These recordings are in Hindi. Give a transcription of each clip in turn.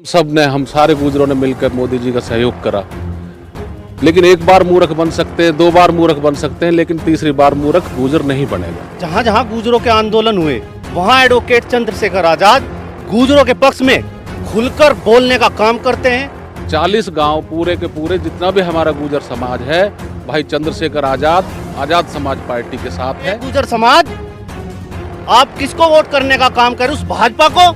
हम सारे गुजरों ने मिलकर मोदी जी का सहयोग करा, लेकिन एक बार मूर्ख बन सकते हैं, दो बार मूर्ख बन सकते हैं, लेकिन तीसरी बार मूर्ख गुजर नहीं बनेगा। जहाँ जहाँ गुजरों के आंदोलन हुए वहाँ एडवोकेट चंद्रशेखर आजाद गुजरों के पक्ष में खुलकर बोलने का काम करते हैं। 40 गांव पूरे के पूरे जितना भी हमारा गुजर समाज है, भाई चंद्रशेखर आजाद समाज पार्टी के साथ है। गुजर समाज, आप किसको वोट करने का काम करे? उस भाजपा को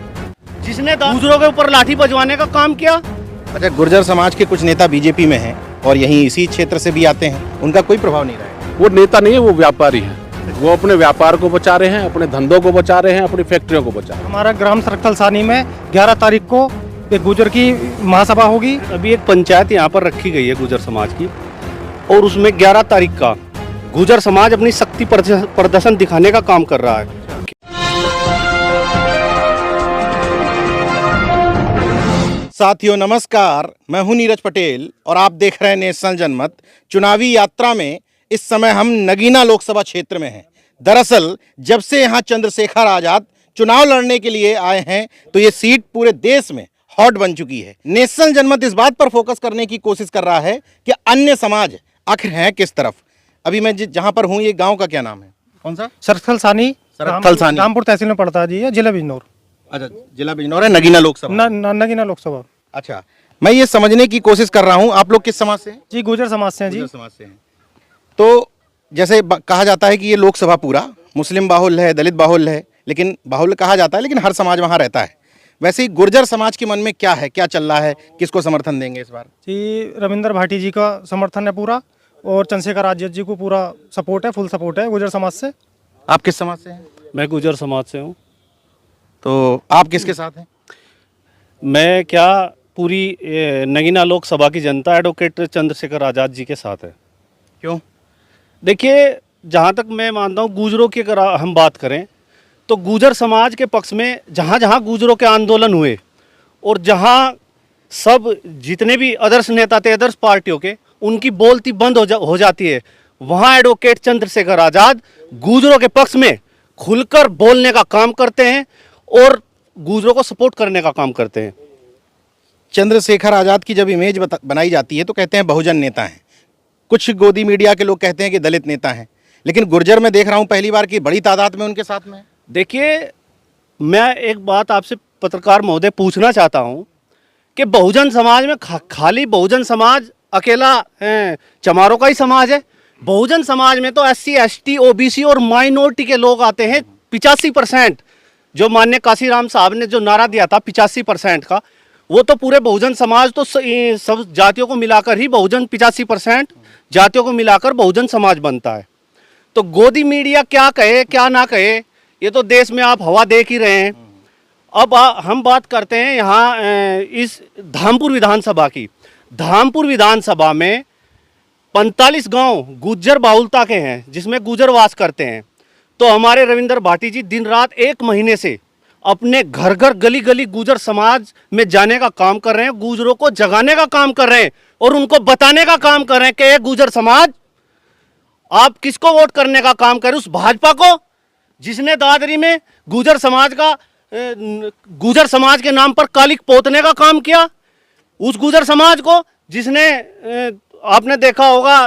जिसने गुजरों के ऊपर लाठी बजवाने का काम किया। अच्छा, गुर्जर समाज के कुछ नेता बीजेपी में हैं और यहीं इसी क्षेत्र से भी आते हैं, उनका कोई प्रभाव नहीं रहा है। वो नेता नहीं है, वो व्यापारी है। वो अपने व्यापार को बचा रहे हैं, अपने धंधों को बचा रहे हैं, अपनी फैक्ट्रियों को बचा रहे हैं। हमारा ग्राम सर्कल सानी में 11 तारीख को एक गुजर की महासभा होगी। अभी एक पंचायत यहाँ पर रखी गई है गुजर समाज की, और उसमें 11 तारीख का गुजर समाज अपनी शक्ति प्रदर्शन दिखाने का काम कर रहा है। साथियों नमस्कार, मैं हूं नीरज पटेल और आप देख रहे हैं नेशनल जनमत। चुनावी यात्रा में इस समय हम नगीना लोकसभा क्षेत्र में हैं। दरअसल जब से यहां चंद्रशेखर आजाद चुनाव लड़ने के लिए आए हैं तो ये सीट पूरे देश में हॉट बन चुकी है। नेशनल जनमत इस बात पर फोकस करने की कोशिश कर रहा है कि अन्य समाज आखिर हैं किस तरफ। अभी मैं जहां पर हूं, ये गांव का क्या नाम है? कौन सा? सर्कल सानी, रामपुर तहसील में पड़ता है जी, ये जिला बिजनौर। अच्छा, जिला बिजनौर है, नगीना लोकसभा। नगीना लोकसभा। अच्छा, मैं ये समझने की कोशिश कर रहा हूँ, आप लोग किस समाज से हैं? जी गुजर समाज से हैं जी। गुर्जर समाज से हैं। तो जैसे कहा जाता है कि ये लोकसभा पूरा मुस्लिम बाहुल्य है, दलित बाहुल्य है, लेकिन बाहुल्य कहा जाता है, लेकिन हर समाज वहाँ रहता है। वैसे ही गुर्जर समाज के मन में क्या है, क्या चल रहा है, किसको समर्थन देंगे इस बार? जी रविंद्र भाटी जी का समर्थन है पूरा, और चंद्रशेखर आजाद जी को पूरा सपोर्ट है, फुल सपोर्ट है गुजर समाज से। आप किस समाज से हैं? मैं गुजर समाज से हूँ। तो आप किसके साथ हैं? मैं क्या, पूरी नगीना लोकसभा की जनता एडवोकेट चंद्रशेखर आजाद जी के साथ है। क्यों? देखिए, जहाँ तक मैं मानता हूँ गुजरों की अगर हम बात करें तो गुजर समाज के पक्ष में जहाँ जहाँ गुजरों के आंदोलन हुए और जहाँ सब जितने भी आदर्श नेता थे आदर्श पार्टियों के, उनकी बोलती बंद हो जाती है, वहाँ एडवोकेट चंद्रशेखर आजाद गुजरों के पक्ष में खुलकर बोलने का काम करते हैं और गुजरों को सपोर्ट करने का काम करते हैं। चंद्रशेखर आजाद की जब इमेज बनाई जाती है तो कहते हैं बहुजन नेता हैं, कुछ गोदी मीडिया के लोग कहते हैं कि दलित नेता हैं, लेकिन गुर्जर में देख रहा हूं पहली बार कि बड़ी तादाद में उनके साथ में। देखिए, मैं एक बात आपसे पत्रकार महोदय पूछना चाहता हूं कि बहुजन समाज में खाली बहुजन समाज अकेला चमारों का ही समाज है? बहुजन समाज में तो SC, ST, OBC और माइनॉरिटी के लोग आते हैं 85%। जो माननीय काशीराम साहब ने जो नारा दिया था 85% का, वो तो पूरे बहुजन समाज तो सब जातियों को मिलाकर ही बहुजन 85% जातियों को मिलाकर बहुजन समाज बनता है। तो गोदी मीडिया क्या कहे क्या ना कहे, ये तो देश में आप हवा देख ही रहे हैं। अब हम बात करते हैं यहाँ इस धामपुर विधानसभा की। धामपुर विधानसभा में 45 गांव गुज्जर बाहुलता के हैं, जिसमें गुज्जर वास करते हैं। तो हमारे रविंद्र भाटी जी दिन रात 1 महीने से अपने घर घर गली गली गुजर समाज में जाने का काम कर रहे हैं, गुजरों को जगाने का काम कर रहे हैं और उनको बताने का काम कर रहे हैं कि गुजर समाज, आप किसको वोट करने का काम करें? उस भाजपा को जिसने दादरी में गुजर समाज के नाम पर कालिक पोतने का काम किया, उस गुजर समाज को जिसने आपने देखा होगा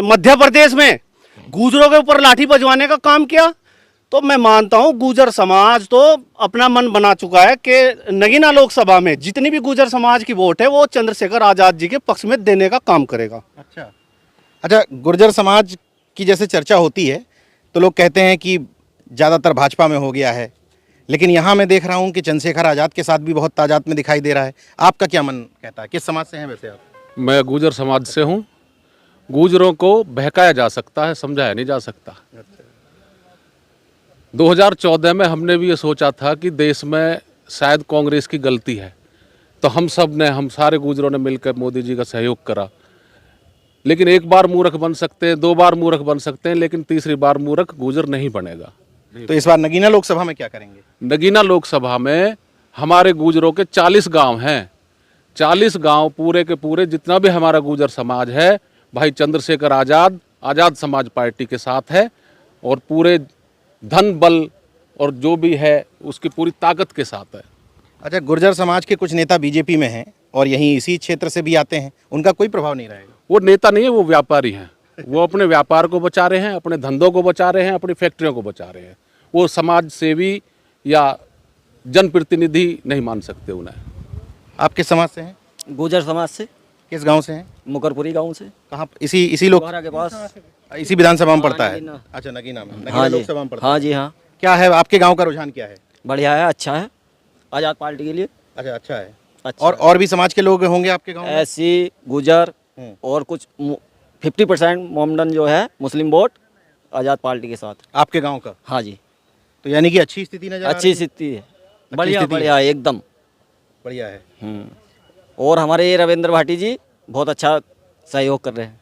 मध्य प्रदेश में गुजरों के ऊपर लाठी बजवाने का काम किया। तो मैं मानता हूं गुजर समाज तो अपना मन बना चुका है कि नगीना लोकसभा में जितनी भी गुजर समाज की वोट है वो चंद्रशेखर आजाद जी के पक्ष में देने का काम करेगा। अच्छा, गुर्जर समाज की जैसे चर्चा होती है तो लोग कहते हैं कि ज़्यादातर भाजपा में हो गया है, लेकिन यहाँ मैं देख रहा हूँ कि चंद्रशेखर आजाद के साथ भी बहुत तादाद में दिखाई दे रहा है। आपका क्या मन कहता है, किस समाज से हैं वैसे आप? मैं गुजर समाज से हूँ। गुजरों को बहकाया जा सकता है, समझाया नहीं जा सकता। 2014 में हमने भी ये सोचा था कि देश में शायद कांग्रेस की गलती है, तो हम सारे गुजरों ने मिलकर मोदी जी का सहयोग करा, लेकिन एक बार मूर्ख बन सकते हैं, दो बार मूर्ख बन सकते हैं, लेकिन तीसरी बार मूर्ख गुजर नहीं बनेगा। तो इस बार नगीना लोकसभा में क्या करेंगे? नगीना लोकसभा में हमारे गुजरों के 40 गांव हैं। 40 गांव पूरे के पूरे जितना भी हमारा गुजर समाज है, भाई चंद्रशेखर आजाद समाज पार्टी के साथ है और पूरे धन बल और जो भी है उसकी पूरी ताकत के साथ है। अच्छा, गुर्जर समाज के कुछ नेता बीजेपी में हैं और यहीं इसी क्षेत्र से भी आते हैं, उनका कोई प्रभाव नहीं रहेगा? वो नेता नहीं है, वो व्यापारी हैं। वो अपने व्यापार को बचा रहे हैं, अपने धंधों को बचा रहे हैं, अपनी फैक्ट्रियों को बचा रहे हैं। वो समाज सेवी या जनप्रतिनिधि नहीं मान सकते उन्हें। आप किस समाज से हैं? गुजर समाज से, किस गांव से हैं? मुकरपुरी गांव से, कहाँ? इसी लोग दोहरा के पास। इसी विधानसभा में पड़ता है? नगीना। अच्छा, नगीना में। नगीना हाँ जी, लोकसभा में पड़ता हाँ है। जी, हाँ। क्या है आपके गांव का रुझान, क्या है? बढ़िया है, अच्छा है, आज़ाद पार्टी के लिए अच्छा, अच्छा है। अच्छा और भी समाज के लोग होंगे आपके गांव में? ऐसी गुजर और कुछ 50% मोमडन जो है मुस्लिम वोट आज़ाद पार्टी के साथ। आपके गांव का? हाँ जी, तो यानी कि अच्छी स्थिति नजर आ रही अच्छी है? स्थिति है, बढ़िया स्थिति है। बढ़िया है, एकदम बढ़िया है। और हमारे ये रविंद्र भाटी जी बहुत अच्छा सहयोग कर रहे हैं।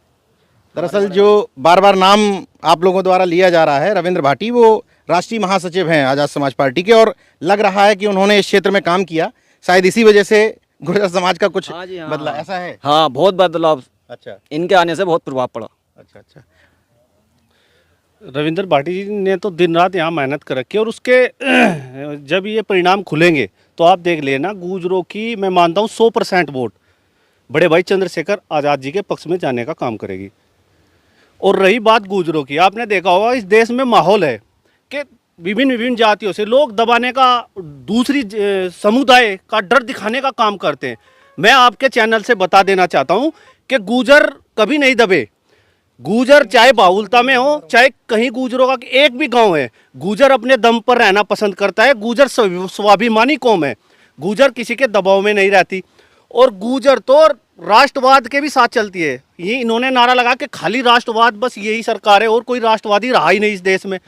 दरअसल जो बार बार नाम आप लोगों द्वारा लिया जा रहा है, रविंद्र भाटी, वो राष्ट्रीय महासचिव हैं आज़ाद समाज पार्टी के, और लग रहा है कि उन्होंने इस क्षेत्र में काम किया, शायद इसी वजह से गुर्जर समाज का कुछ हाँ जी, हाँ, बदला, हाँ। ऐसा है? हाँ, बहुत बदलाव, अच्छा, इनके आने से बहुत प्रभाव पड़ा। अच्छा, अच्छा। रविंद्र भाटी जी ने तो दिन रात यहाँ मेहनत कर रखी है, और उसके जब ये परिणाम खुलेंगे तो आप देख लेना, गुजरों की मैं मानता हूँ 100% वोट बड़े भाई चंद्रशेखर आज़ाद जी के पक्ष में जाने का काम करेगी। और रही बात गुजरों की, आपने देखा होगा इस देश में माहौल है कि विभिन्न जातियों से लोग दबाने का, दूसरी समुदाय का डर दिखाने का काम करते हैं। मैं आपके चैनल से बता देना चाहता हूं कि गुजर कभी नहीं दबे। गुजर चाहे बाहुलता में हो, चाहे कहीं गुजरों का एक भी गांव है, गुजर अपने दम पर रहना पसंद करता है। गुजर स्वाभिमानी कौम है, गुजर किसी के दबाव में नहीं रहती। और गुजर तो राष्ट्रवाद के भी साथ चलती है। ये इन्होंने नारा लगा कि खाली राष्ट्रवाद, बस यही सरकार है और कोई राष्ट्रवादी रहा ही नहीं इस देश में।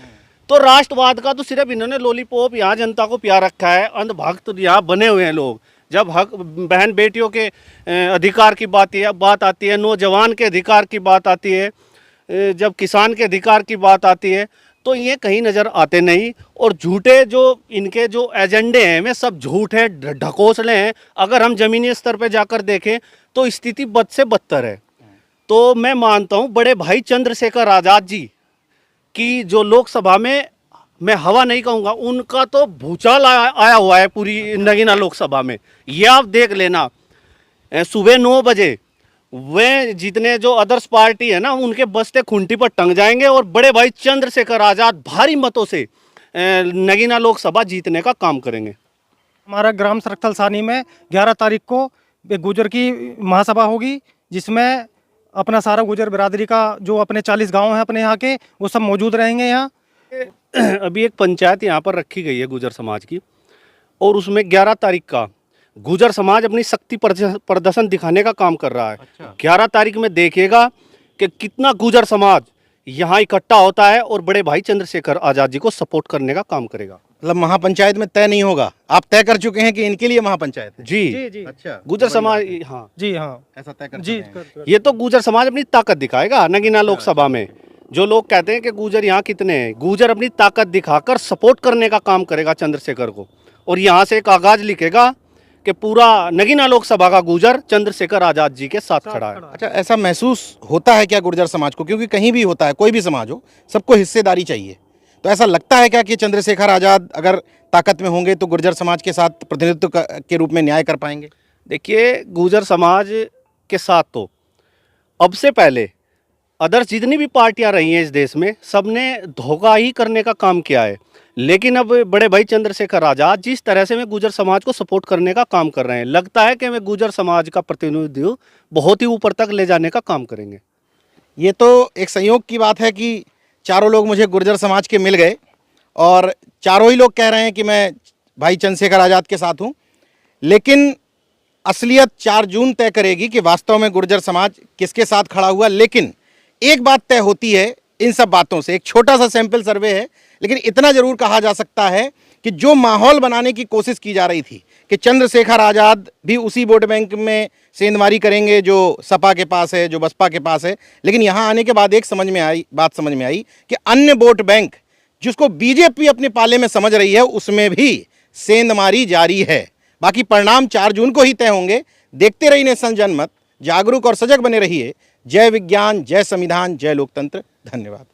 तो राष्ट्रवाद का तो सिर्फ इन्होंने लॉलीपॉप यहाँ जनता को प्यार रखा है, अंधभक्त यहाँ बने हुए हैं लोग। जब हक बहन बेटियों के अधिकार की बात आती है, नौजवान के अधिकार की बात आती है, जब किसान के अधिकार की बात आती है, तो ये कहीं नज़र आते नहीं। और झूठे जो इनके जो एजेंडे हैं वे सब झूठ है, ढकोसले हैं। अगर हम ज़मीनी स्तर पर जाकर देखें तो स्थिति बद से बदतर है। तो मैं मानता हूँ बड़े भाई चंद्रशेखर आज़ाद जी की जो लोकसभा में, मैं हवा नहीं कहूँगा, उनका तो भूचाल आया हुआ है पूरी नगीना लोकसभा में। ये आप देख लेना, सुबह 9 बजे वे जितने जो अदर्स पार्टी है ना, उनके बस्ते खुंटी पर टंग जाएंगे और बड़े भाई चंद्रशेखर आज़ाद भारी मतों से नगीना लोकसभा जीतने का काम करेंगे। हमारा ग्राम सरथल सानी में 11 तारीख को एक गुजर की महासभा होगी, जिसमें अपना सारा गुजर बिरादरी का जो अपने 40 गांव हैं अपने यहाँ के, वो सब मौजूद रहेंगे यहाँ। अभी एक पंचायत यहाँ पर रखी गई है गुजर समाज की, और उसमें 11 तारीख का गुजर समाज अपनी शक्ति प्रदर्शन दिखाने का काम कर रहा है। 11 तारीख में देखिएगा कि कितना गुजर समाज यहाँ इकट्ठा होता है और बड़े भाई चंद्रशेखर आज़ाद जी को सपोर्ट करने का काम करेगा। मतलब महापंचायत में तय नहीं होगा, आप तय कर चुके हैं कि इनके लिए महापंचायत है? जी, अच्छा, गुजर समाज, हाँ जी, हाँ, ऐसा तय कर जी, चुके हैं। ये तो गुजर समाज अपनी ताकत दिखाएगा नगीना लोकसभा में। जो लोग कहते हैं कि गुजर यहाँ कितने हैं, गुजर अपनी ताकत दिखाकर सपोर्ट करने का काम करेगा चंद्रशेखर को, और यहाँ से एक आगाज लिखेगा कि पूरा नगीना लोकसभा का गुजर चंद्रशेखर आज़ाद जी के साथ खड़ा है। अच्छा, ऐसा महसूस होता है क्या गुर्जर समाज को, क्योंकि कहीं भी होता है, कोई भी समाज हो, सबको हिस्सेदारी चाहिए, तो ऐसा लगता है क्या कि चंद्रशेखर आज़ाद अगर ताकत में होंगे तो गुर्जर समाज के साथ प्रतिनिधित्व के रूप में न्याय कर पाएंगे? देखिए, गुजर समाज के साथ तो अब से पहले अदर्स जितनी भी पार्टियां रही हैं इस देश में, सबने धोखा ही करने का काम किया है। लेकिन अब बड़े भाई चंद्रशेखर आज़ाद जिस तरह से वे गुजर समाज को सपोर्ट करने का काम कर रहे हैं, लगता है कि वे गुजर समाज का प्रतिनिधित्व बहुत ही ऊपर तक ले जाने का काम करेंगे। ये तो एक संयोग की बात है कि चारों लोग मुझे गुर्जर समाज के मिल गए और चारों ही लोग कह रहे हैं कि मैं भाई चंद्रशेखर आज़ाद के साथ हूँ, लेकिन असलियत 4 जून तय करेगी कि वास्तव में गुर्जर समाज किसके साथ खड़ा हुआ। लेकिन एक बात तय होती है इन सब बातों से, एक छोटा सा सैंपल सर्वे है, लेकिन इतना जरूर कहा जा सकता है कि जो माहौल बनाने की कोशिश की जा रही थी कि चंद्रशेखर आज़ाद भी उसी वोट बैंक में सेंधमारी करेंगे जो सपा के पास है, जो बसपा के पास है, लेकिन यहाँ आने के बाद एक बात समझ में आई कि अन्य वोट बैंक जिसको बीजेपी अपने पाले में समझ रही है, उसमें भी सेंधमारी जारी है। बाकी परिणाम 4 जून को ही तय होंगे। देखते रहिए नेशनल जनमत, जागरूक और सजग बने रहिए। जय विज्ञान, जय संविधान, जय लोकतंत्र। धन्यवाद।